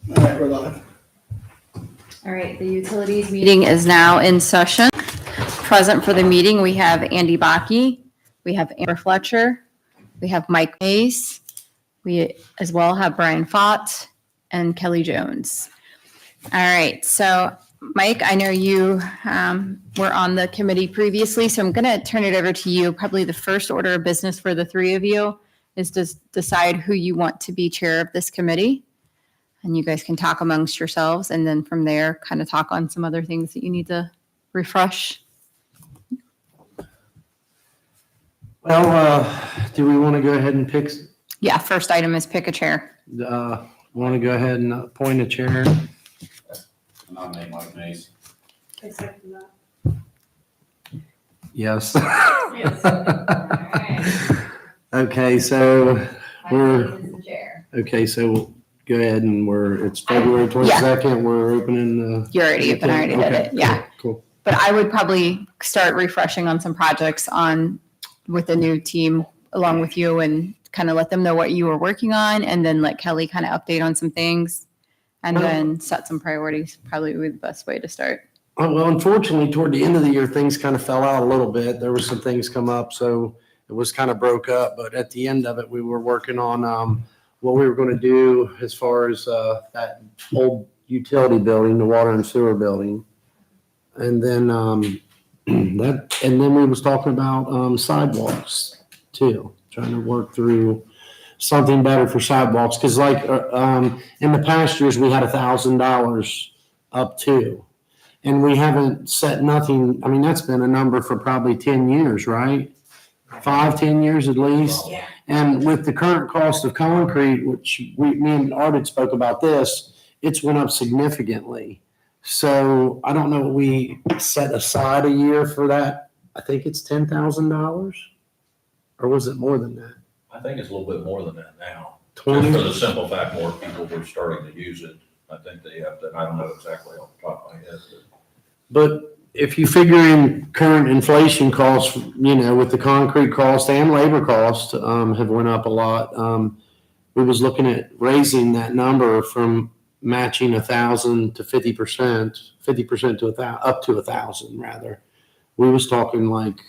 All right, we're live. All right, the utilities meeting is now in session. Present for the meeting, we have Andy Bakke, we have Amber Fletcher, we have Mike Mays, we as well have Brian Fott and Kelly Jones. All right, so Mike, I know you were on the committee previously, so I'm going to turn it over to you. Probably the first order of business for the three of you is to decide who you want to be chair of this committee. And you guys can talk amongst yourselves, and then from there, kind of talk on some other things that you need to refresh. Well, do we want to go ahead and pick, Yeah, first item is pick a chair. want to go ahead and appoint a chair? Nominate Mike Mays. I second that. Yes. Yes. Okay, so we're, the chair. okay, so we'll go ahead and it's February 22nd. We're opening the. You already did Okay, it, yeah. Cool. But I would probably start refreshing on some projects with the new team along with you and kind of let them know what you were working on, and then let Kelly kind of update on some things, and then set some priorities. Probably would be the best way to start. Well, unfortunately, toward the end of the year, things kind of fell out a little bit. There were some things come up, so it was kind of broke up. But at the end of it, we were working on what we were going to do as far as that old utility building, the water and sewer building. And then and then we was talking about sidewalks too, trying to work through something better for sidewalks. Cause like in the past years, we had $1,000 up to, and we haven't set nothing. I mean, that's been a number for probably 10 years, right? 5-10 years at least. Yeah. And with the current cost of concrete, which me and Art had spoke about this, it's went up significantly. So I don't know what we set aside a year for that. I think it's $10,000, or was it more than that? I think it's a little bit more than that now. 20? Just for the simple fact more people were starting to use it. I think they have to, I don't know exactly off the top of my head. But if you figure in current inflation costs, with the concrete cost and labor cost have went up a lot. We was looking at raising that number from matching 1,000 to 50%, 50% to up to 1,000 rather. We was talking like,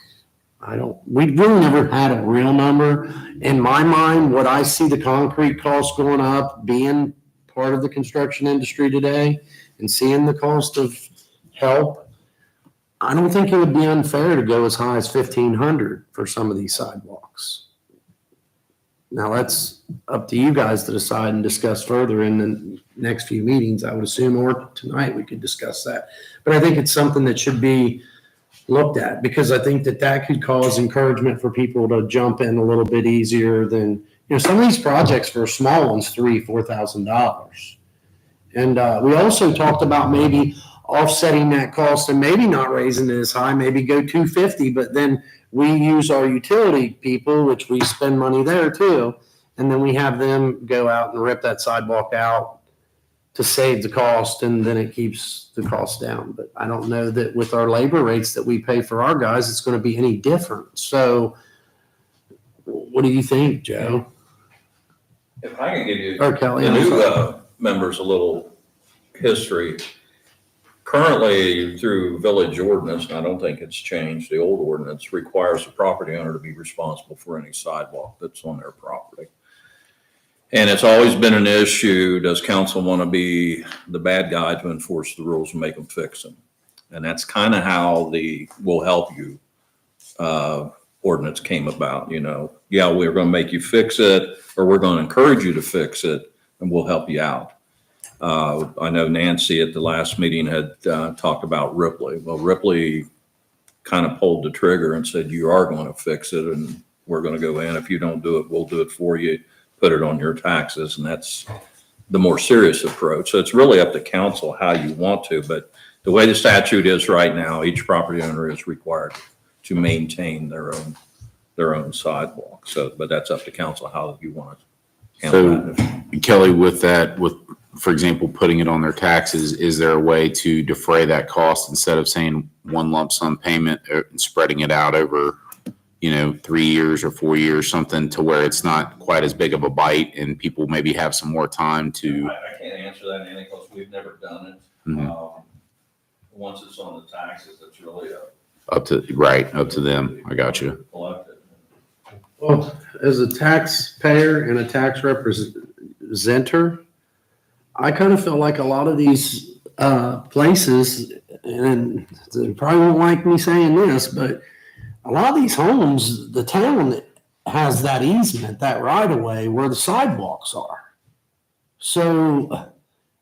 we really never had a real number. In my mind, what I see the concrete costs going up, being part of the construction industry today and seeing the cost of help, I don't think it would be unfair to go as high as 1,500 for some of these sidewalks. Now that's up to you guys to decide and discuss further in the next few meetings, I would assume, or tonight we could discuss that. But I think it's something that should be looked at, because I think that could cause encouragement for people to jump in a little bit easier than, some of these projects for small ones, $3,000-$4,000. And we also talked about maybe offsetting that cost and maybe not raising it as high, maybe go $250, but then we use our utility people, which we spend money there too, and then we have them go out and rip that sidewalk out to save the cost, and then it keeps the cost down. But I don't know that with our labor rates that we pay for our guys, it's going to be any different. So what do you think, Joe? If I can give you Or Kelly? the new members a little history. Currently, through village ordinance, and I don't think it's changed, the old ordinance requires the property owner to be responsible for any sidewalk that's on their property. And it's always been an issue, does council want to be the bad guy to enforce the rules and make them fix them? And that's kind of how the "will help you" ordinance came about. Yeah, we're going to make you fix it, or we're going to encourage you to fix it, and we'll help you out. I know Nancy at the last meeting had talked about Ripley. Well, Ripley kind of pulled the trigger and said, you are going to fix it, and we're going to go in. If you don't do it, we'll do it for you, put it on your taxes. And that's the more serious approach. So it's really up to council how you want to. But the way the statute is right now, each property owner is required to maintain their own sidewalk. So, but that's up to council how you want to handle that. Kelly, for example, putting it on their taxes, is there a way to defray that cost instead of saying one lump sum payment and spreading it out over, 3 years or 4 years, something to where it's not quite as big of a bite and people maybe have some more time to? I can't answer that, Andy, because we've never done it. Mhm. Once it's on the taxes, it's really Up to them. I got you. collected. Well, as a taxpayer and a tax representative, I kind of feel like a lot of these places, and they probably won't like me saying this, but a lot of these homes, the town has that easement, that right of way where the sidewalks are. So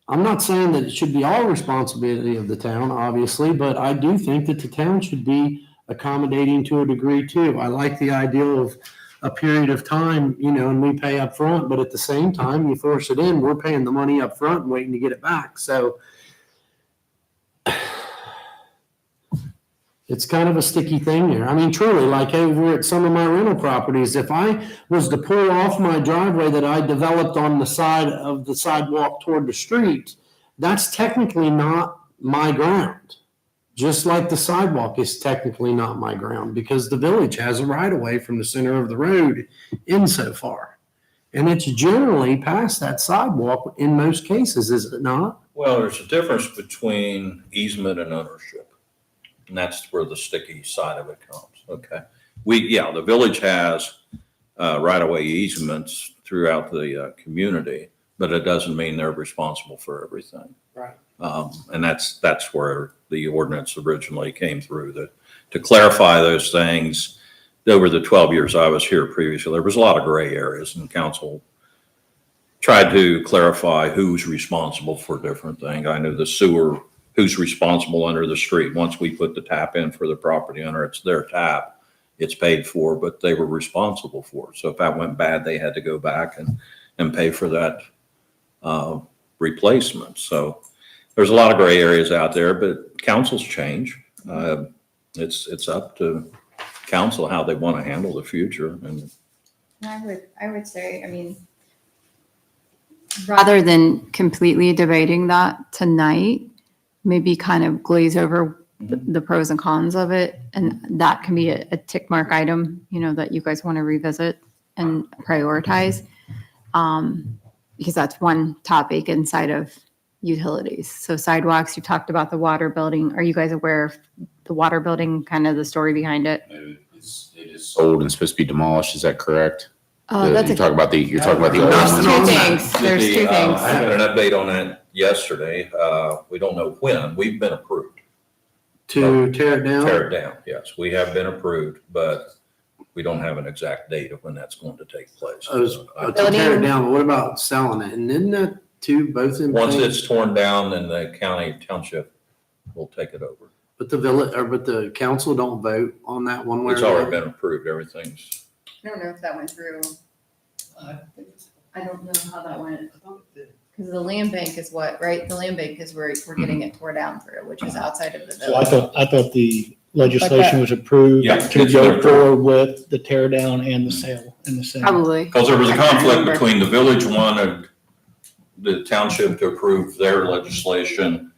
I'm not saying that it should be all responsibility of the town, obviously, but I do think that the town should be accommodating to a degree too. I like the idea of a period of time, and we pay up front, but at the same time, you force it in, we're paying the money up front and waiting to get it back. So it's kind of a sticky thing there. I mean, truly, like over at some of my rental properties, if I was to pull off my driveway that I developed on the side of the sidewalk toward the street, that's technically not my ground. Just like the sidewalk is technically not my ground because the village has a right of way from the center of the road in so far. And it's generally past that sidewalk in most cases, is it not? Well, there's a difference between easement and ownership. And that's where the sticky side of it comes, okay? The village has right-of-way easements throughout the community, but it doesn't mean they're responsible for everything. Right. And that's where the ordinance originally came through, to clarify those things. Over the 12 years I was here previously, there was a lot of gray areas, and council tried to clarify who's responsible for different things. I know the sewer, who's responsible under the street. Once we put the tap in for the property owner, it's their tap, it's paid for, but they were responsible for it. So if that went bad, they had to go back and pay for that replacement. So there's a lot of gray areas out there, but councils change. It's up to council how they want to handle the future. And I would say, I mean, rather than completely debating that tonight, maybe kind of glaze over the pros and cons of it. And that can be a tick mark item, that you guys want to revisit and prioritize. Because that's one topic inside of utilities. So sidewalks, you talked about the water building. Are you guys aware of the water building, kind of the story behind it? It is sold and supposed to be demolished. Is that correct? That's You're talking about the old one. two things. There's two things. I had an update on that yesterday. We don't know when. We've been approved. To tear it down? Tear it down, yes. We have been approved, but we don't have an exact date of when that's going to take place. To tear it down, but what about selling it? And isn't that both in Once place? it's torn down, then the county township will take it over. But but the council don't vote on that one way or It's the already other? been approved. Everything's, I don't know if that went through. I don't know how that went. Because the land bank is what, right? The land bank is where we're getting it tore down through, which is outside of the So I village. thought the legislation was approved Yeah, to it's been go approved. forward with the tear down and the sale and the sale. Probably. because there was a I can't conflict remember. between the village wanted the township to approve their legislation.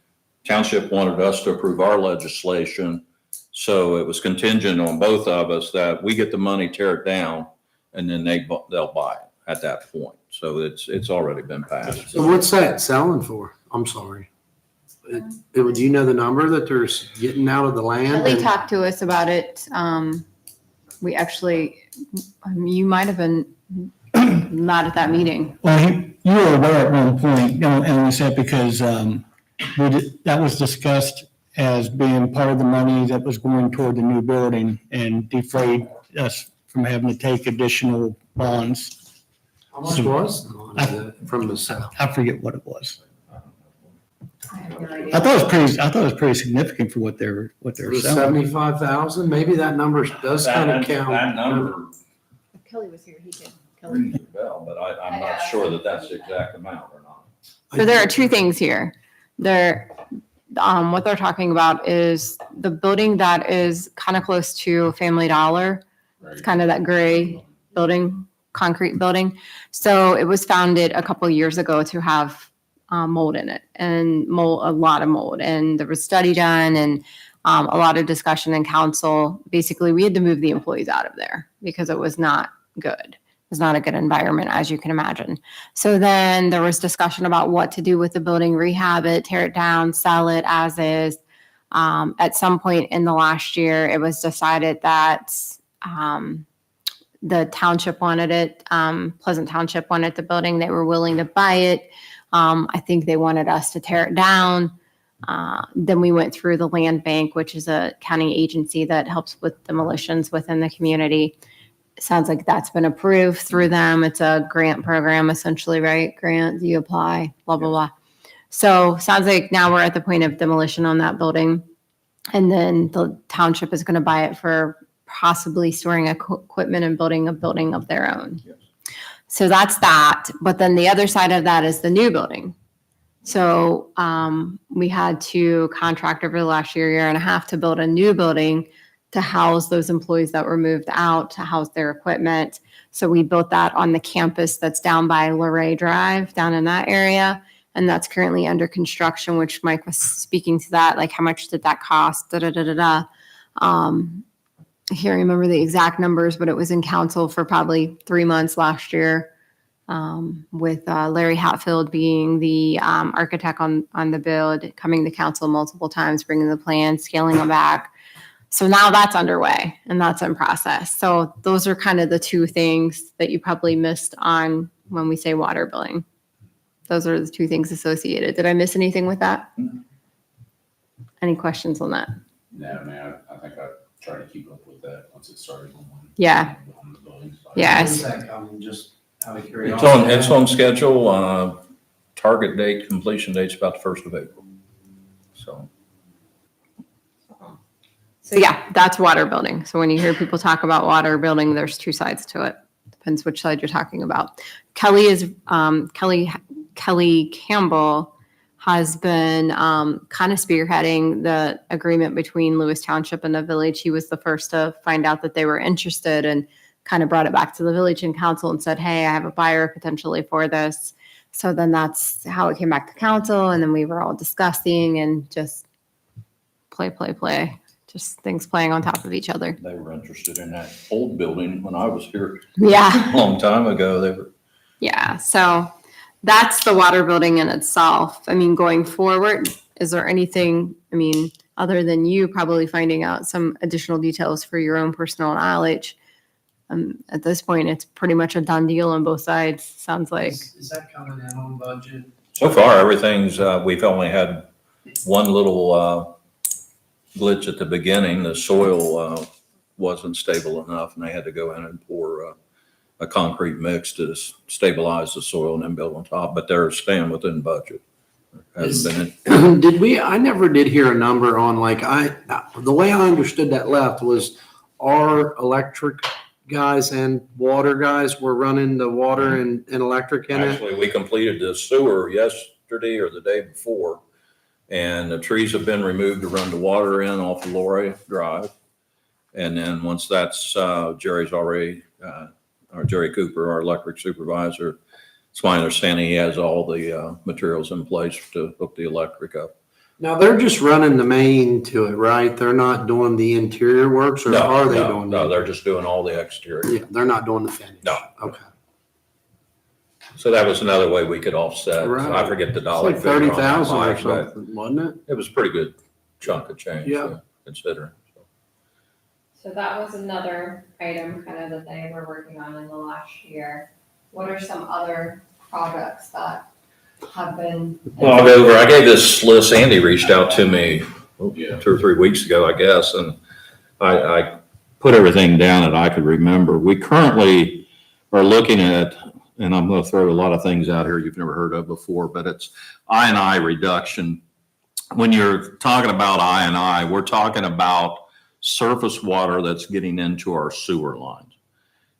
Township wanted us to approve our legislation. So it was contingent on both of us that we get the money, tear it down, and then they'll buy it at that point. So it's already been passed. So what's that selling for? I'm sorry. Do you know the number that they're getting out of the land? Kelly And- talked to us about it. We actually, you might have been not at that meeting. Well, you were aware at one point, and we said because that was discussed as being part of the money that was going toward the new building and defrayed us from having to take additional bonds. How much was from the south? I forget what it was. I have no idea. I thought it was pretty significant for what they're It selling. was 75,000. Maybe that number does kind of count. That number If Kelly was here, he could. Kelly. rings a bell, but I'm not sure that that's the exact amount or not. So there are two things here. What they're talking about is the building that is kind of close to Family Dollar. It's kind of that gray building, concrete building. So it was founded a couple of years ago to have mold in it and a lot of mold. And there was a study done and a lot of discussion in council. Basically, we had to move the employees out of there because it was not good. was not a good environment, as you can imagine. So then there was discussion about what to do with the building, rehab it, tear it down, sell it as is. At some point in the last year, it was decided that the township wanted it, Pleasant Township wanted the building. They were willing to buy it. I think they wanted us to tear it down. Then we went through the land bank, which is a county agency that helps with demolitions within the community. It sounds like that's been approved through them. It's a grant program essentially, right? Grant, you apply, blah, blah, blah. So sounds like now we're at the point of demolition on that building. And then the township is going to buy it for possibly storing equipment and building a building of their own. Yes. So that's that. But then the other side of that is the new building. So we had to contract over the last year and a half to build a new building to house those employees that were moved out, to house their equipment. So we built that on the campus that's down by Luray Drive, down in that area. And that's currently under construction, which Mike was speaking to that, like how much did that cost? I can't remember the exact numbers, but it was in council for probably 3 months last year. With Larry Hatfield being the architect on the build, coming to council multiple times, bringing the plan, scaling them back. So now that's underway and that's in process. So those are kind of the two things that you probably missed on when we say water billing. Those are the two things associated. Did I miss anything with that? Any questions on that? No, man, I think I tried to keep up with that once it started going. Yeah. On the building side. Yes. When's that coming? Just out of curiosity. It's on schedule. Target date, completion date's about the 1st of April. So. So yeah, that's water building. So when you hear people talk about water building, there's two sides to it. Depends which side you're talking about. Kelly Campbell has been kind of spearheading the agreement between Lewis Township and the village. He was the first to find out that they were interested and kind of brought it back to the village and council and said, hey, I have a buyer potentially for this. So then that's how it came back to council. And then we were all discussing and just play. Just things playing on top of each other. They were interested in that old building when I was here Yeah. a long time ago. They were. Yeah. So that's the water building in itself. I mean, going forward, is there anything, I mean, other than you probably finding out some additional details for your own personal knowledge? At this point, it's pretty much a done deal on both sides, sounds like. Is that coming in on budget? So far, everything's, we've only had one little glitch at the beginning. The soil wasn't stable enough and they had to go in and pour a concrete mix to stabilize the soil and then build on top, but they're staying within budget. Hasn't been. I never did hear a number on the way I understood that left was our electric guys and water guys were running the water and electric in it. Actually, we completed the sewer yesterday or the day before, and the trees have been removed to run the water in off of Luray Drive. And then once that's, Jerry Cooper, our electric supervisor, it's my understanding he has all the materials in place to hook the electric up. Now they're just running the main to it, right? They're not doing the interior works, or are they doing? No, that? they're just doing all the exterior. Yeah, they're not doing the finish. No. Okay. So that was another way we could offset. Right. I forget the It's dollar like figure on that, 30,000 or Mike, but something, wasn't it? it was a pretty good chunk of change. Yeah. Considering. So that was another item kind of that they were working on in the last year. What are some other projects that have been? Well, I'll go over, I gave this list, Andy reached out to me 2 or 3 weeks ago, I guess, and I put everything down that I could remember. We currently are looking at, and I'm going to throw a lot of things out here you've never heard of before, but it's I&I reduction. When you're talking about I&I, we're talking about surface water that's getting into our sewer lines.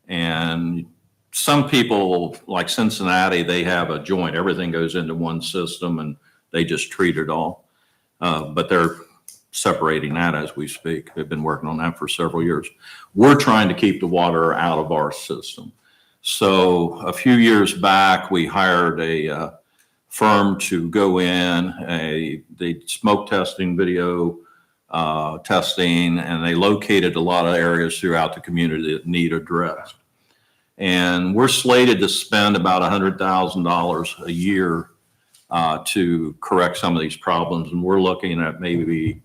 And some people, like Cincinnati, they have a joint. Everything goes into one system and they just treat it all. But they're separating that as we speak. They've been working on that for several years. We're trying to keep the water out of our system. So a few years back, we hired a firm to go in, they smoke testing, video testing, and they located a lot of areas throughout the community that need addressed. And we're slated to spend about $100,000 a year to correct some of these problems. And we're looking at maybe,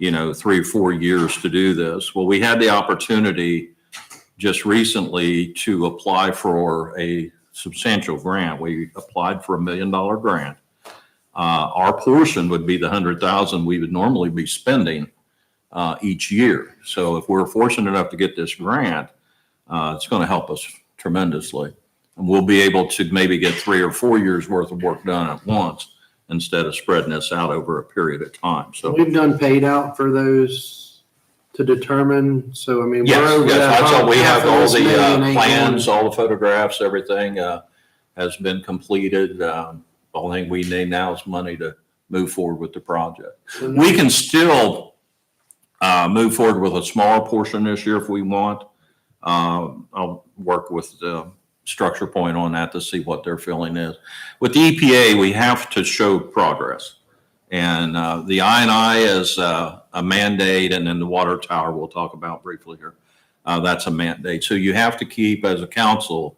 3 or 4 years to do this. Well, we had the opportunity just recently to apply for a substantial grant. We applied for $1 million grant. Our portion would be the 100,000 we would normally be spending each year. So if we're fortunate enough to get this grant, it's going to help us tremendously. And we'll be able to maybe get 3 or 4 years worth of work done at once instead of spreading this out over a period of time. So We've done paid out for those to determine, so I mean. yes, we're over yes, that that's all. We half have of all this the million ain't plans, going- all the photographs, everything has been completed. The only thing we need now is money to move forward with the project. We can still move forward with a smaller portion this year if we want. I'll work with the Structure Point on that to see what their feeling is. With the EPA, we have to show progress. And the I&I is a mandate, and then the water tower we'll talk about briefly here. That's a mandate. So you have to keep, as a council,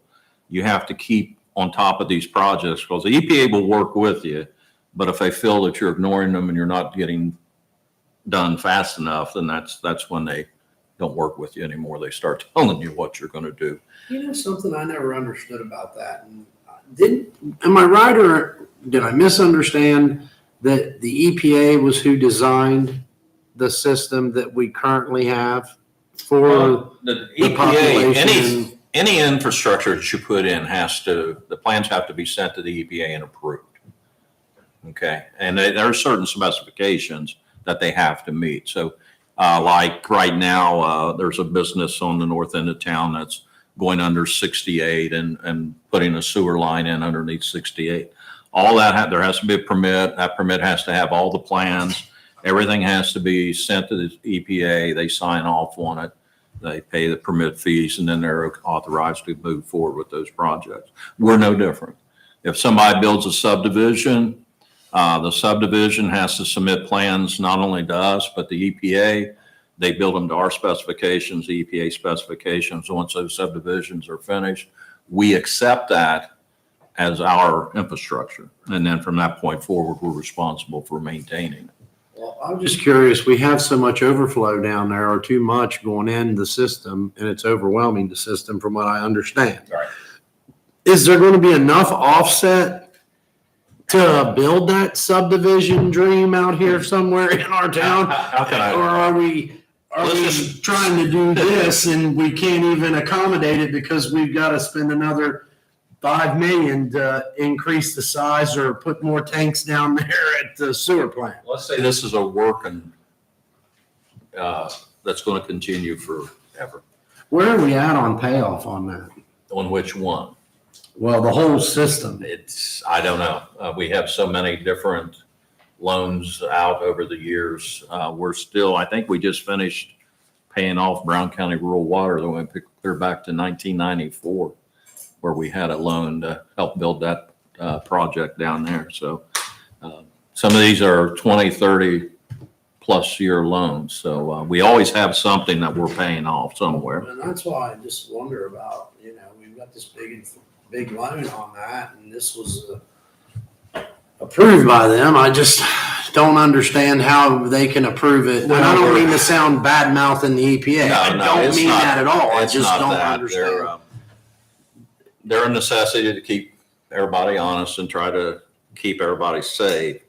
you have to keep on top of these projects because the EPA will work with you. But if they feel that you're ignoring them and you're not getting done fast enough, then that's when they don't work with you anymore. They start telling you what you're going to do. Something I never understood about that. And am I right, or did I misunderstand that the EPA was who designed the system that we currently have for The the EPA, population? any infrastructure that you put in the plans have to be sent to the EPA and approved. Okay, and there are certain specifications that they have to meet. So like right now, there's a business on the north end of town that's going under 68 and putting a sewer line in underneath 68. All that, there has to be a permit. That permit has to have all the plans. Everything has to be sent to the EPA. They sign off on it. They pay the permit fees, and then they're authorized to move forward with those projects. We're no different. If somebody builds a subdivision, the subdivision has to submit plans not only to us, but the EPA. They build them to our specifications, the EPA specifications. Once those subdivisions are finished, we accept that as our infrastructure. And then from that point forward, we're responsible for maintaining it. Well, I'm just curious, we have so much overflow down there, or too much going in the system, and it's overwhelming the system from what I understand. Right. Is there going to be enough offset to build that subdivision dream out here somewhere in our town? How can I? Or are we trying to do this and we can't even accommodate it because we've got to spend another 5 million to increase the size or put more tanks down there at the sewer plant? Let's say this is a working, that's going to continue forever. Where are we at on payoff on that? On which one? Well, the whole system. I don't know. We have so many different loans out over the years. I think we just finished paying off Brown County Rural Water that went clear back to 1994, where we had a loan to help build that project down there. So some of these are 20, 30 plus year loans. So we always have something that we're paying off somewhere. And that's why I just wonder about, we've got this big loan on that, and this was approved by them. I just don't understand how they can approve it. And I don't mean to sound bad mouthing the EPA. I don't mean that at all. I It's just not don't that. understand. They're a necessity to keep everybody honest and try to keep everybody safe.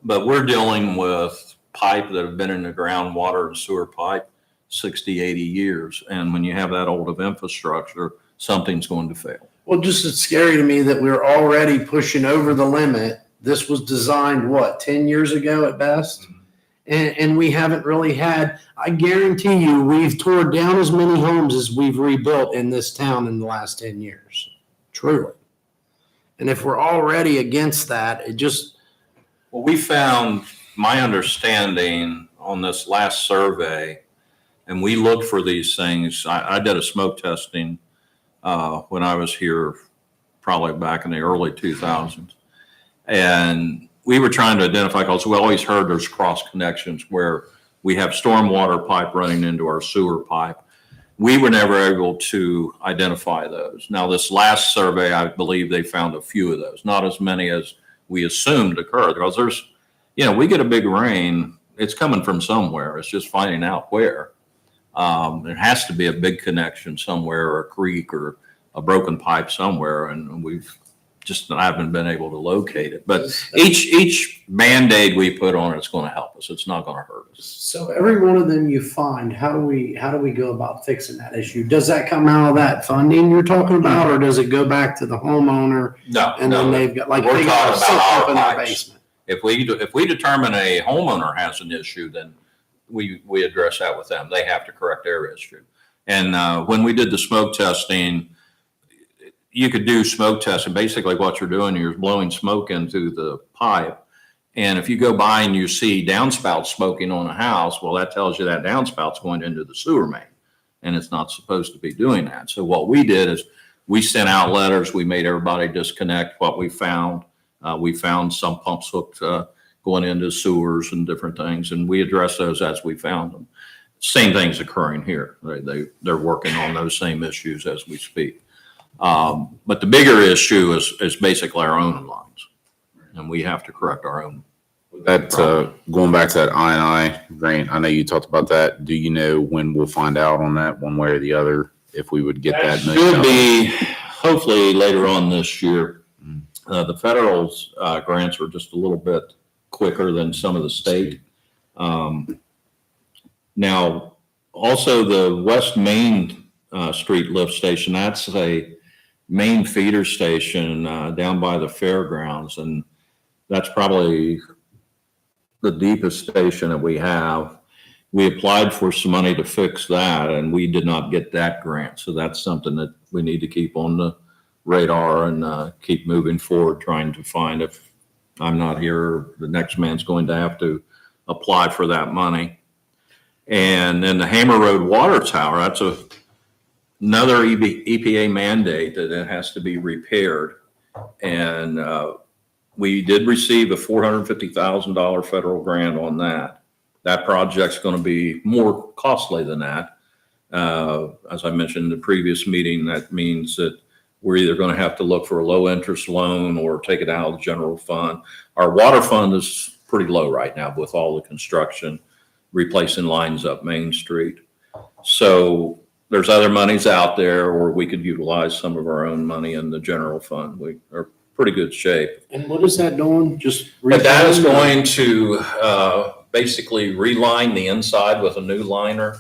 But we're dealing with pipe that have been in the ground, water and sewer pipe, 60, 80 years. And when you have that old of infrastructure, something's going to fail. Well, just it's scary to me that we're already pushing over the limit. This was designed, 10 years ago at best? And we haven't really had, I guarantee you, we've tore down as many homes as we've rebuilt in this town in the last 10 years. Truly. And if we're already against that, it just. Well, we found, my understanding on this last survey, and we looked for these things. I did a smoke testing when I was here, probably back in the early 2000s. And we were trying to identify, because we always heard there's cross connections where we have stormwater pipe running into our sewer pipe. We were never able to identify those. Now, this last survey, I believe they found a few of those, not as many as we assumed occurred, because there's, we get a big rain, it's coming from somewhere. It's just finding out where. There has to be a big connection somewhere, or a creek, or a broken pipe somewhere, and we've just haven't been able to locate it. But each Band-Aid we put on it's going to help us. It's not going to hurt us. So every one of them you find, how do we go about fixing that issue? Does that come out of that funding you're talking about, or does it go back to the homeowner? No, And then they've got, like, We're they got a talking about sump our in their pipes. basement. If we determine a homeowner has an issue, then we address that with them. They have to correct their issue. And when we did the smoke testing, you could do smoke testing. Basically, what you're doing, you're blowing smoke into the pipe. And if you go by and you see downspout smoking on a house, well, that tells you that downspout's going into the sewer main, and it's not supposed to be doing that. So what we did is we sent out letters. We made everybody disconnect what we found. We found some pumps hooked going into sewers and different things, and we addressed those as we found them. Same thing's occurring here. They're working on those same issues as we speak. But the bigger issue is basically our own lines, and we have to correct our own. That, going back to that I&I grant, I know you talked about that. Do you know when we'll find out on that, one way or the other, if we would get that? Should be hopefully later on this year. The federal's grants are just a little bit quicker than some of the state. Now, also the West Main Street lift station, that's a main feeder station down by the fairgrounds, and that's probably the deepest station that we have. We applied for some money to fix that, and we did not get that grant. So that's something that we need to keep on the radar and keep moving forward, trying to find. If I'm not here, the next man's going to have to apply for that money. And then the Hammer Road Water Tower, that's another EPA mandate that it has to be repaired. And we did receive a $450,000 federal grant on that. That project's going to be more costly than that. As I mentioned in the previous meeting, that means that we're either going to have to look for a low interest loan or take it out of the general fund. Our water fund is pretty low right now with all the construction, replacing lines up Main Street. So there's other monies out there, or we could utilize some of our own money in the general fund. We are pretty good shape. And what is that doing? Just But that is going to basically reline the inside with a new liner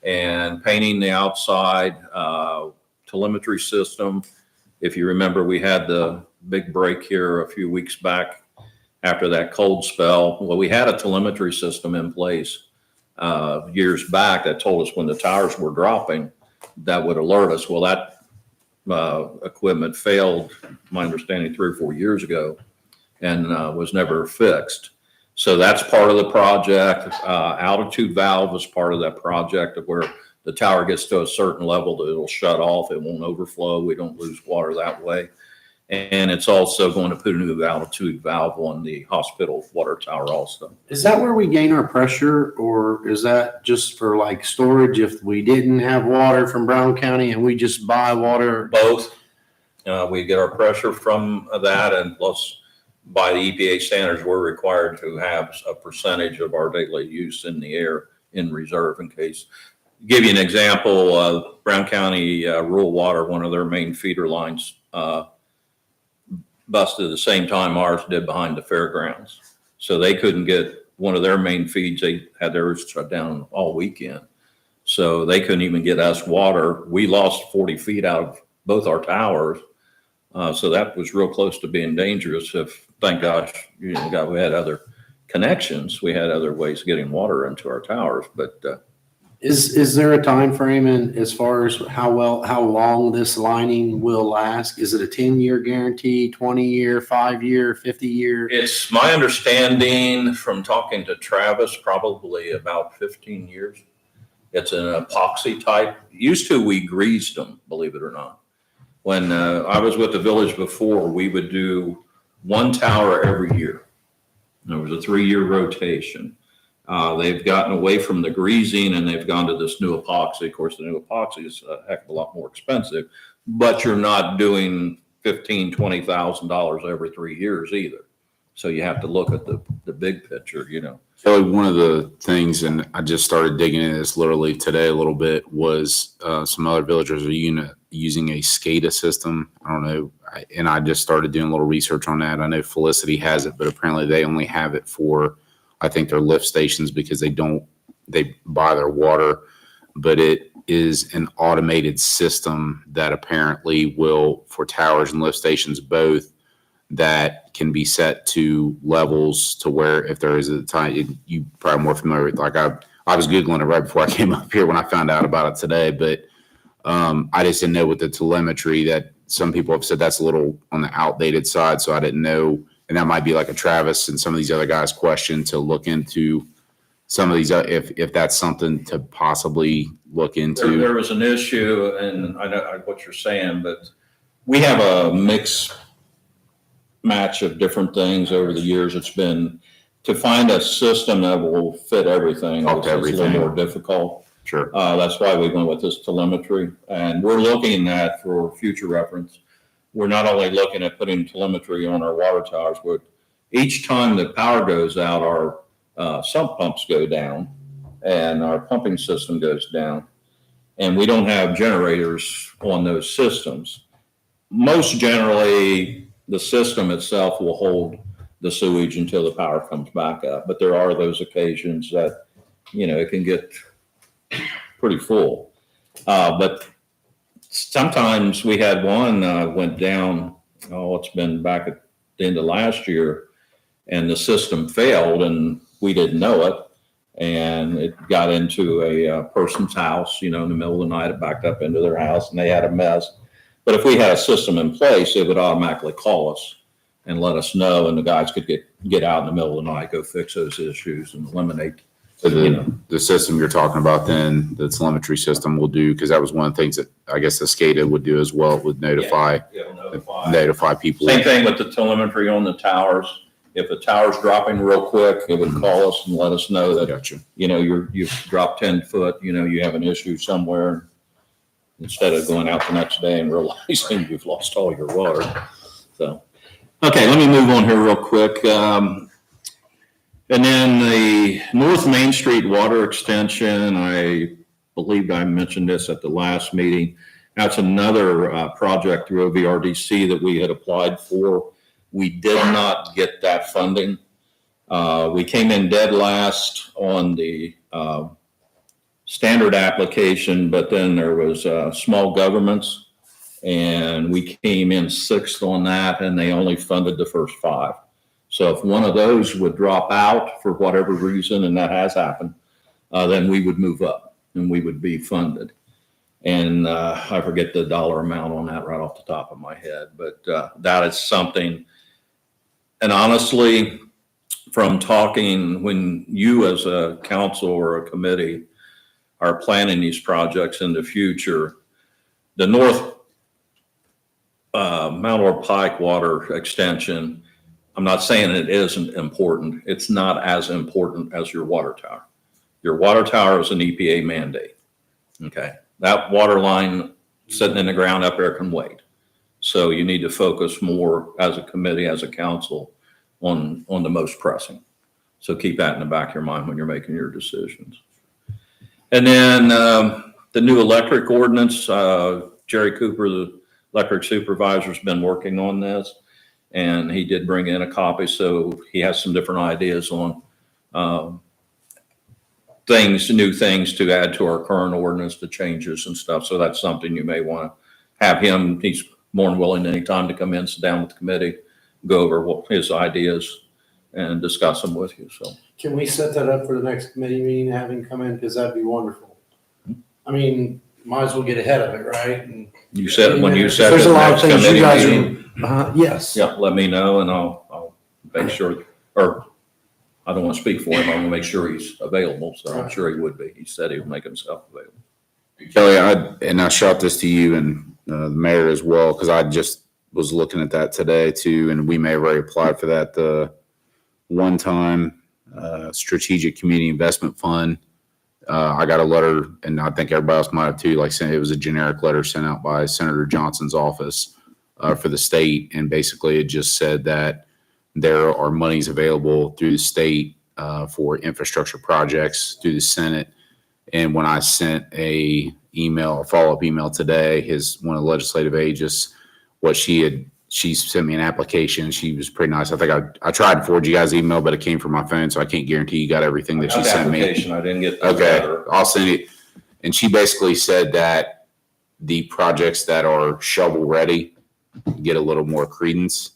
and painting the outside, telemetry system. If you remember, we had the big break here a few weeks back after that cold spell. Well, we had a telemetry system in place years back that told us when the towers were dropping, that would alert us. Well, that equipment failed, my understanding, 3 or 4 years ago, and was never fixed. So that's part of the project. Altitude valve is part of that project, of where the tower gets to a certain level that it'll shut off. It won't overflow. We don't lose water that way. And it's also going to put a new altitude valve on the hospital water tower also. Is that where we gain our pressure, or is that just for like storage if we didn't have water from Brown County and we just buy water? Both. We get our pressure from that, and plus by the EPA standards, we're required to have a percentage of our daily use in the air in reserve in case. Give you an example, Brown County Rural Water, one of their main feeder lines, busted the same time ours did behind the fairgrounds. So they couldn't get one of their main feeds. They had theirs shut down all weekend. So they couldn't even get us water. We lost 40 feet out of both our towers. So that was real close to being dangerous. If, thank gosh, we had other connections. We had other ways of getting water into our towers, but Is there a time frame in as far as how long this lining will last? Is it a 10-year guarantee, 20-year, 5-year, 50-year? it's my understanding from talking to Travis, probably about 15 years. It's an epoxy type. Used to, we greased them, believe it or not. When I was with the village before, we would do one tower every year. There was a 3-year rotation. They've gotten away from the greasing and they've gone to this new epoxy. Of course, the new epoxy is a heck of a lot more expensive, but you're not doing $15,000-$20,000 every 3 years either. So you have to look at the big picture, you know. So one of the things, and I just started digging into this literally today a little bit, was some other villagers are using a SCADA system. I don't know. And I just started doing a little research on that. I know Felicity has it, but apparently they only have it for, I think, their lift stations because they buy their water. But it is an automated system that apparently will, for towers and lift stations both, that can be set to levels to where if there is a time, you probably more familiar with, like I was Googling it right before I came up here when I found out about it today, but I just didn't know with the telemetry that some people have said that's a little on the outdated side. So I didn't know. And that might be like a Travis and some of these other guys' question to look into some of these, if that's something to possibly look into. There was an issue, and I know what you're saying, but we have a mix match of different things over the years. It's been to find a system that will fit everything. Talk to It's a little everything. more difficult. Sure. That's why we went with this telemetry, and we're looking at, for future reference, we're not only looking at putting telemetry on our water towers, but each time the power goes out, our sump pumps go down and our pumping system goes down, and we don't have generators on those systems. Most generally, the system itself will hold the sewage until the power comes back up, but there are those occasions that, you know, it can get pretty full. But sometimes we had one went down, it's been back at the end of last year, and the system failed and we didn't know it. And it got into a person's house, you know, in the middle of the night, it backed up into their house and they had a mess. But if we had a system in place, it would automatically call us and let us know, and the guys could get out in the middle of the night, go fix those issues and eliminate. So the system you're talking about then, the telemetry system will do, because that was one of the things that I guess the SCADA would do as well, would notify people. Same thing with the telemetry on the towers. If the tower's dropping real quick, it would call us and let us know that, Gotcha. you know, you've dropped 10 foot, you know, you have an issue somewhere, instead of going out the next day and realizing you've lost all your water. So, okay, let me move on here real quick. And then the North Main Street water extension, I believe I mentioned this at the last meeting. That's another project through OVRDC that we had applied for. We did not get that funding. We came in dead last on the standard application, but then there was small governments, and we came in sixth on that, and they only funded the first 5. So if one of those would drop out for whatever reason, and that has happened, then we would move up and we would be funded. And I forget the dollar amount on that right off the top of my head, but that is something. And honestly, from talking, when you as a council or a committee are planning these projects in the future, the North Mount Orr Pike water extension, I'm not saying it isn't important. It's not as important as your water tower. Your water tower is an EPA mandate. Okay. That water line sitting in the ground up there can wait. So you need to focus more as a committee, as a council on the most pressing. So keep that in the back of your mind when you're making your decisions. And then the new electric ordinance, Jerry Cooper, the electric supervisor, has been working on this. And he did bring in a copy, so he has some different ideas on new things to add to our current ordinance, the changes and stuff. So that's something you may want to have him. He's more than willing anytime to come in, sit down with the committee, go over his ideas and discuss them with you. So Can we set that up for the next committee meeting, have him come in, because that'd be wonderful. I mean, might as well get ahead of it, right? And you said, when you said there's the a lot next of things you committee guys meeting, yes. yeah, let me know and I'll make sure, or I don't want to speak for him. I want to make sure he's available. So I'm sure he would be. He said he would make himself available. Kelly, I shot this to you and the mayor as well, because I just was looking at that today too, and we may have already applied for that the one time Strategic Community Investment Fund. I got a letter, and I think everybody else might have too, like saying it was a generic letter sent out by Senator Johnson's office for the state. And basically it just said that there are monies available through the state for infrastructure projects through the Senate. And when I sent a follow-up email today, one of the legislative aides, she sent me an application. She was pretty nice. I think I tried to forward you guys an email, but it came from my phone, so I can't guarantee you got everything that she sent me. Application, I didn't get that Okay, letter. I'll send it. And she basically said that the projects that are shovel ready get a little more credence.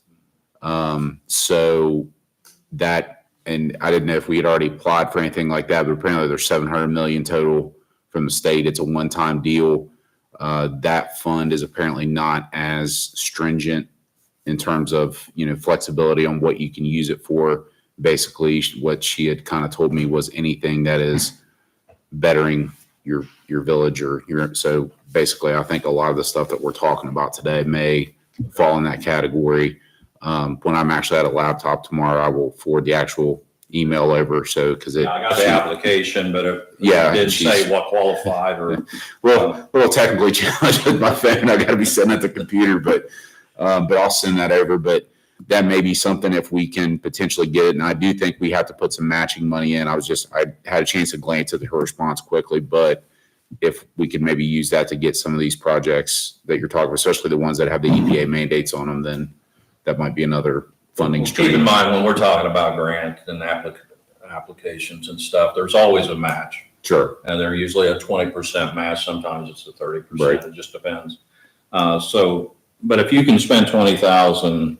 So that, and I didn't know if we had already applied for anything like that, but apparently there's 700 million total from the state. It's a one-time deal. That fund is apparently not as stringent in terms of, flexibility on what you can use it for. Basically, what she had kind of told me was anything that is bettering your village so basically, I think a lot of the stuff that we're talking about today may fall in that category. When I'm actually at a laptop tomorrow, I will forward the actual email over. So, because I got the application, but it didn't say what qualified or. Well, a little technically challenged with my phone. I got to be sitting at the computer, but I'll send that over. But that may be something if we can potentially get it. And I do think we have to put some matching money in. I had a chance to glance at her response quickly, but if we could maybe use that to get some of these projects that you're talking about, especially the ones that have the EPA mandates on them, then that might be another funding stream. Keep in mind, when we're talking about grant and applications and stuff, there's always a match. Sure. And they're usually a 20% match. Sometimes it's a 30%. Right. It just depends. But if you can spend 20,000,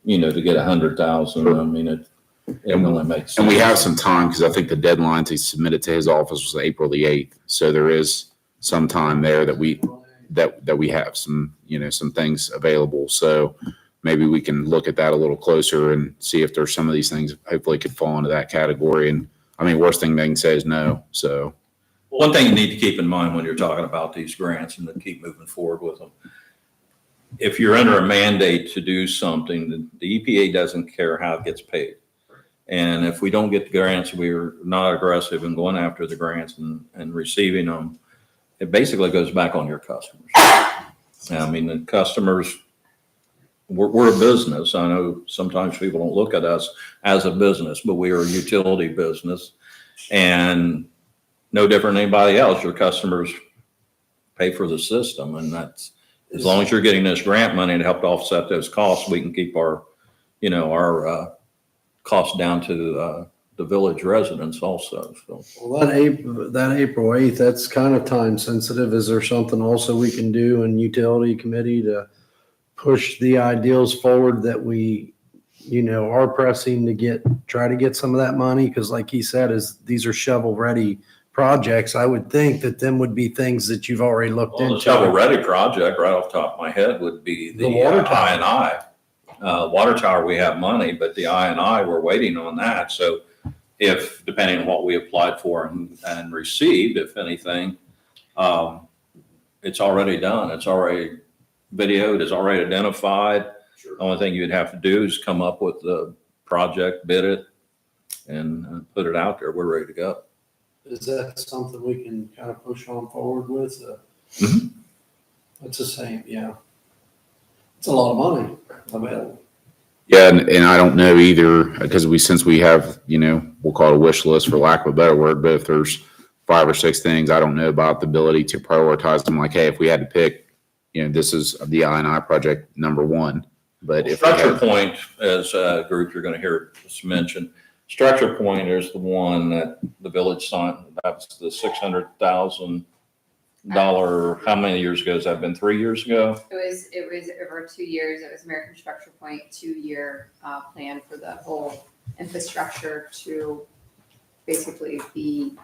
to get 100,000, I mean, it only makes sense. And we have some time because I think the deadline to submit it to his office was April the 8th. So there is some time there that we have some, some things available. So maybe we can look at that a little closer and see if there's some of these things hopefully could fall into that category. And I mean, worst thing they can say is no. So one thing you need to keep in mind when you're talking about these grants and to keep moving forward with them, if you're under a mandate to do something, the EPA doesn't care how it gets paid. And if we don't get the grants, we're not aggressive in going after the grants and receiving them, it basically goes back on your customers. I mean, the customers, we're a business. I know sometimes people don't look at us as a business, but we are a utility business. And no different than anybody else, your customers pay for the system. And that's, as long as you're getting this grant money to help offset those costs, we can keep our costs down to the village residents also. So. Well, that April 8th, that's kind of time sensitive. Is there something also we can do in utility committee to push the ideals forward that we, are pressing to try to get some of that money? Because like he said, these are shovel ready projects. I would think that them would be things that you've already looked Well, into. the shovel-ready project, right off the top of my head, would be the water tower. I&I. Water tower, we have money, but the I&I, we're waiting on that. So if, depending on what we applied for and received, if anything, it's already done. It's already videoed, it's already identified. Sure. The only thing you'd have to do is come up with the project, bid it, and put it out there. We're ready to go. Is that something we can kind of push on forward with? Mhm. It's the same, yeah. It's a lot of money available. yeah, and I don't know either because since we have, we'll call it a wish list for lack of a better word, but if there's 5 or 6 things, I don't know about the ability to prioritize them. Like, hey, if we had to pick, this is the I&I project number 1. But if Structure Point as a group, you're going to hear us mention. Structure Point is the one that the village signed. That's the $600,000. How many years ago has that been? 3 years ago? It was over 2 years. It was American Structure Point 2-year plan for the whole infrastructure to basically be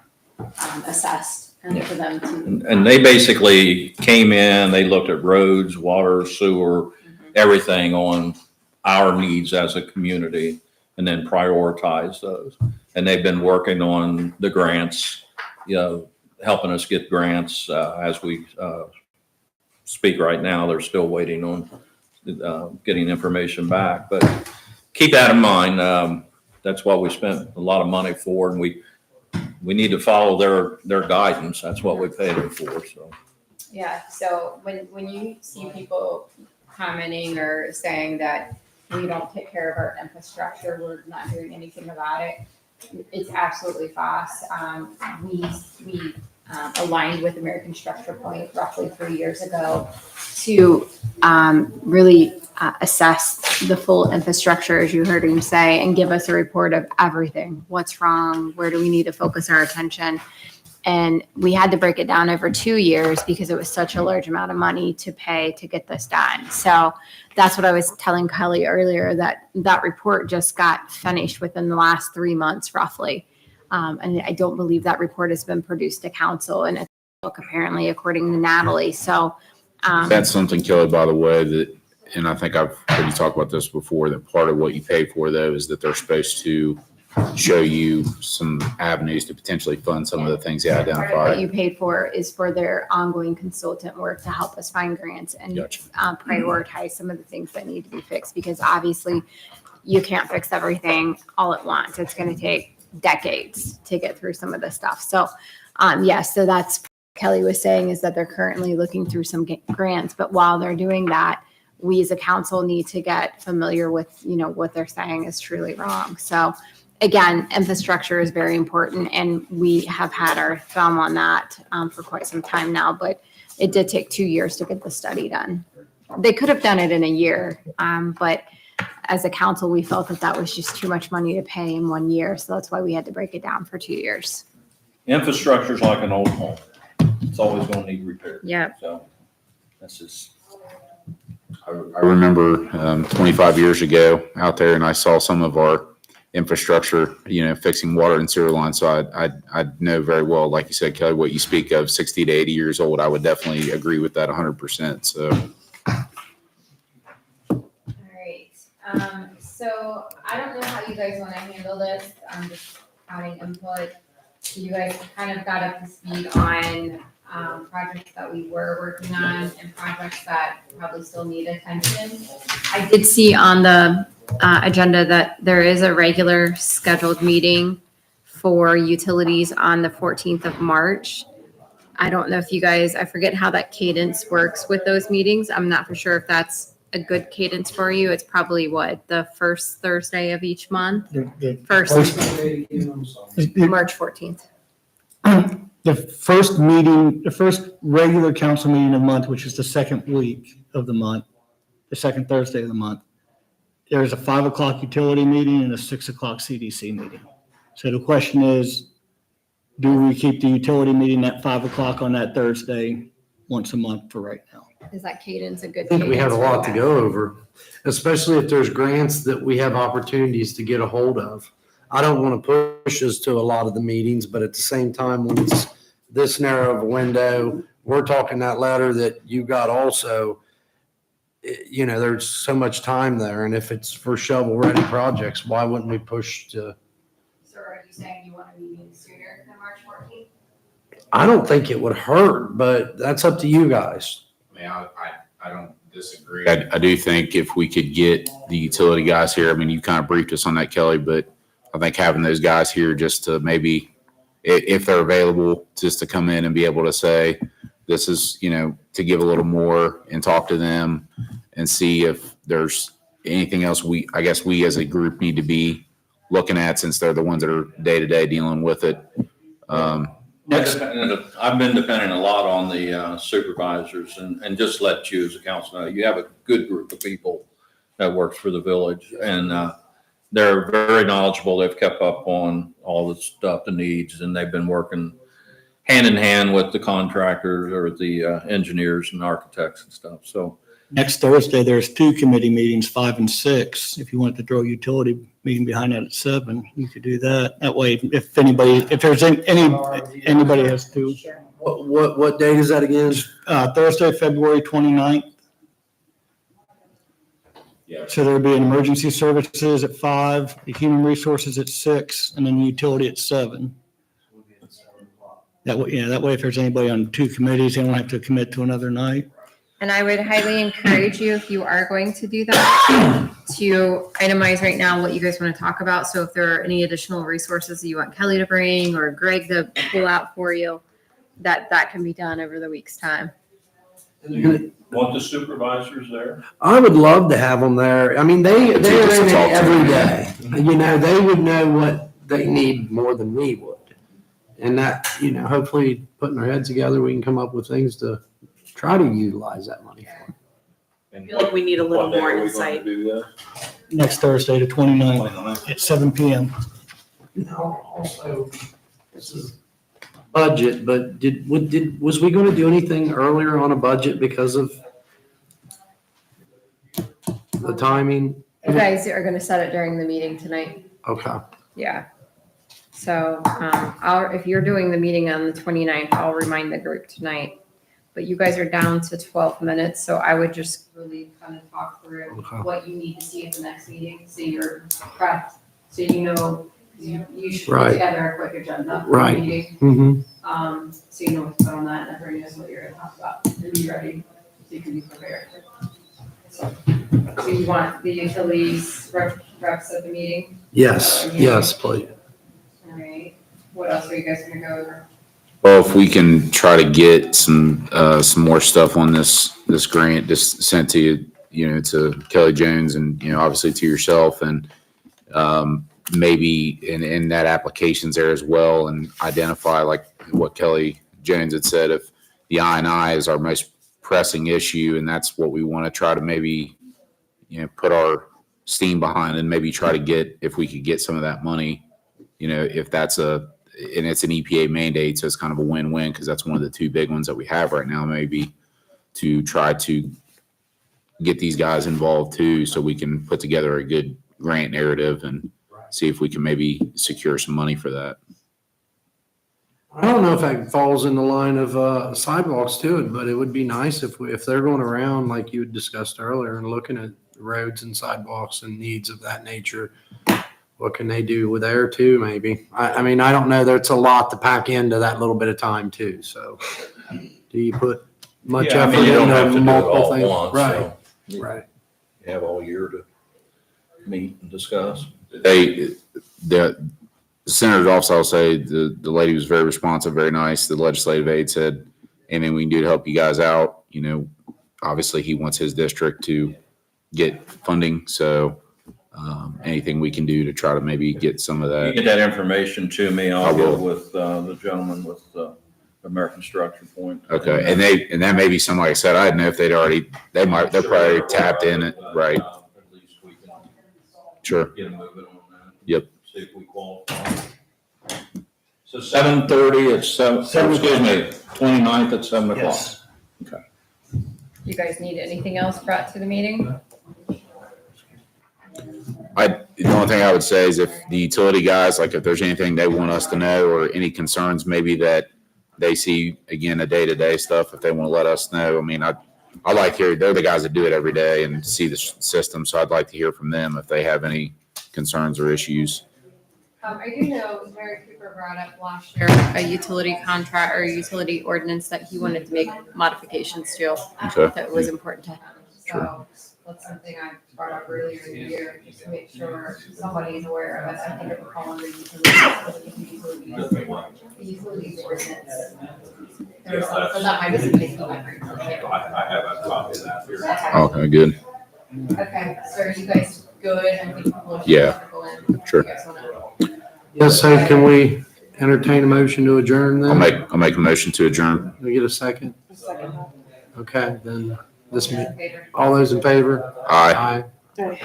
assessed and for them to. And they basically came in, they looked at roads, water, sewer, everything on our needs as a community, and then prioritize those. And they've been working on the grants, helping us get grants as we speak right now. They're still waiting on getting information back. But keep that in mind. that's what we spent a lot of money for, and we need to follow their guidance. That's what we paid them for, so. Yeah, so when you see people commenting or saying that we don't take care of our infrastructure, we're not doing anything about it, it's absolutely false. We aligned with American Structure Point roughly 3 years ago to really assess the full infrastructure, as you heard him say, and give us a report of everything. What's wrong? Where do we need to focus our attention? And we had to break it down over 2 years because it was such a large amount of money to pay to get this done. So that's what I was telling Kelly earlier, that report just got finished within the last 3 months roughly. And I don't believe that report has been produced to council, and it's apparently according to Natalie. So That's something, Kelly, by the way, that, and I think I've heard you talk about this before, that part of what you pay for though is that they're supposed to show you some avenues to potentially fund some of the things you part of what identified. you paid for is for their ongoing consultant work to help us find grants and Gotcha. prioritize some of the things that need to be fixed, because obviously you can't fix everything all at once. It's going to take decades to get through some of this stuff. So, yes, so that's Kelly was saying, is that they're currently looking through some grants, but while they're doing that, we as a council need to get familiar with, what they're saying is truly wrong. So again, infrastructure is very important, and we have had our thumb on that for quite some time now, but it did take 2 years to get the study done. They could have done it in a year, but as a council, we felt that was just too much money to pay in 1 year. So that's why we had to break it down for 2 years. Infrastructure's like an old home. It's always gonna need repair. Yeah. So that's just, I remember 25 years ago out there, and I saw some of our infrastructure, fixing water and sewer lines. So I know very well, like you said, Kelly, what you speak of, 60 to 80 years old. I would definitely agree with that 100%. So. All right. So I don't know how you guys want to handle this. I'm just adding input. You guys kind of got up to speed on projects that we were working on and projects that probably still need attention. I did see on the agenda that there is a regular scheduled meeting for utilities on the 14th of March. I don't know if you guys, I forget how that cadence works with those meetings. I'm not for sure if that's a good cadence for you. It's probably the first Thursday of each month? First, March 14th. The first regular council meeting of the month, which is the second week of the month, the second Thursday of the month, there's a 5 o'clock utility meeting and a 6 o'clock CDC meeting. So the question is, do we keep the utility meeting at 5 o'clock on that Thursday once a month for right now? Is that cadence a good I think we have a cadence for lot to you go over, especially if there's grants that we have opportunities to get a hold of. I don't want to push us to a lot of the meetings, but at the same time, when it's this narrow of a window, we're talking that letter that you got also, there's so much time there. And if it's for shovel-ready projects, why wouldn't we push to? So are you saying you want a meeting sooner than March 14th? I don't think it would hurt, but that's up to you guys. I don't disagree. I do think if we could get the utility guys here, you kind of briefed us on that, Kelly, but I think having those guys here just to maybe, if they're available, just to come in and be able to say, this is, to give a little more and talk to them and see if there's anything else we as a group need to be looking at, since they're the ones that are day to day dealing with it. I've been depending a lot on the supervisors and just let you as a council know, you have a good group of people that works for the village, and they're very knowledgeable. They've kept up on all the stuff, the needs, and they've been working hand in hand with the contractors or the engineers and architects and stuff. So Next Thursday, there's 2 committee meetings, 5 and 6. If you wanted to throw a utility meeting behind that at 7, you could do that. That way, if there's anybody has to. What date is that again? Thursday, February 29th. Yeah. So there'll be an emergency services at 5, the human resources at 6, and then the utility at 7. That way, if there's anybody on 2 committees, they don't have to commit to another night. And I would highly encourage you, if you are going to do that, to itemize right now what you guys want to talk about. So if there are any additional resources that you want Kelly to bring or Greg to pull out for you, that can be done over the week's time. Want the supervisors there? I would love to have them there. I mean, they're in just it talk to every them. day. You know, they would know what they need more than we would. And that, you know, hopefully putting our heads together, we can come up with things to try to utilize that money for. I feel like we need a little more insight. Next Thursday, the 29th at 7 PM. No, also, this is budget, but was we gonna do anything earlier on a budget because of the timing? You guys are going to set it during the meeting tonight. Okay, Yeah. So, if you're doing the meeting on the 29th, I'll remind the group tonight. But you guys are down to 12 minutes, so I would just really kind of talk through Okay. what you need to see at the next meeting, so you're prepped, so you know, you should put Right. together a quick agenda. for the Right. meeting. So you know what to put on that, and everybody knows what you're gonna talk about, and be ready, so you can be prepared. So you want the utilities reps at the meeting? yes, please. All right, what else are you guys gonna go over? Well, if we can try to get some more stuff on this grant just sent to you, you know, to Kelly Jones and, you know, obviously to yourself and, maybe in that applications there as well and identify like what Kelly Jones had said, if the I&I is our most pressing issue and that's what we want to try to maybe, you know, put our steam behind and maybe try to get, if we could get some of that money, you know, if that's and it's an EPA mandate, so it's kind of a win-win because that's one of the two big ones that we have right now, maybe to try to get these guys involved too, so we can put together a good grant narrative and see if we can maybe secure some money for that. I don't know if that falls in the line of sidewalks to it, but it would be nice if they're going around like you had discussed earlier and looking at roads and sidewalks and needs of that nature. What can they do with there too, maybe? I mean, I don't know. There's a lot to pack into that little bit of time too. So do you put much Yeah, I effort mean, you don't have to into do it multiple all at things? once, Right, so right. you have all year to meet and discuss. The senator's office, I'll say, the lady was very responsive, very nice. The legislative aide said, anything we can do to help you guys out, you know, obviously he wants his district to get funding. So anything we can do to try to maybe get some of You that. get that information to me, I I'll will. get with the gentleman with American Structure Point. Okay. And that may be something, like I said, I didn't know if they're probably tapped in it. Right. At least we can Sure. get them moving on that. Yep. See if we qualify. So 7:30 at 29th at 7 o'clock. Yes. You guys need anything else brought to the meeting? The only thing I would say is if the utility guys, like if there's anything they want us to know or any concerns maybe that they see, again, the day-to-day stuff, if they want to let us know. I mean, I like hearing, they're the guys that do it every day and see the system. So I'd like to hear from them if they have any concerns or issues. I do know Mary Cooper brought up last year a utility contract or utility ordinance that he wanted to make modifications to Okay. that was important to him. So that's something I brought up earlier in the year, just to make sure somebody's aware of it. I think it would fall under utilities ordinance. So that might be something you might bring to the table. I have a copy of that here. Okay, good. Okay, so are you guys good? I think we'll Yeah. go in. Sure. You guys wanna- Yes, so can we entertain a motion to adjourn then? I'll make a motion to adjourn. Can we get a second? Okay, then this, Favor? all those in favor? Aye. Aye.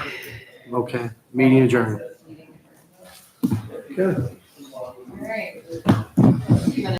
Okay, meeting adjourned. Good. All right.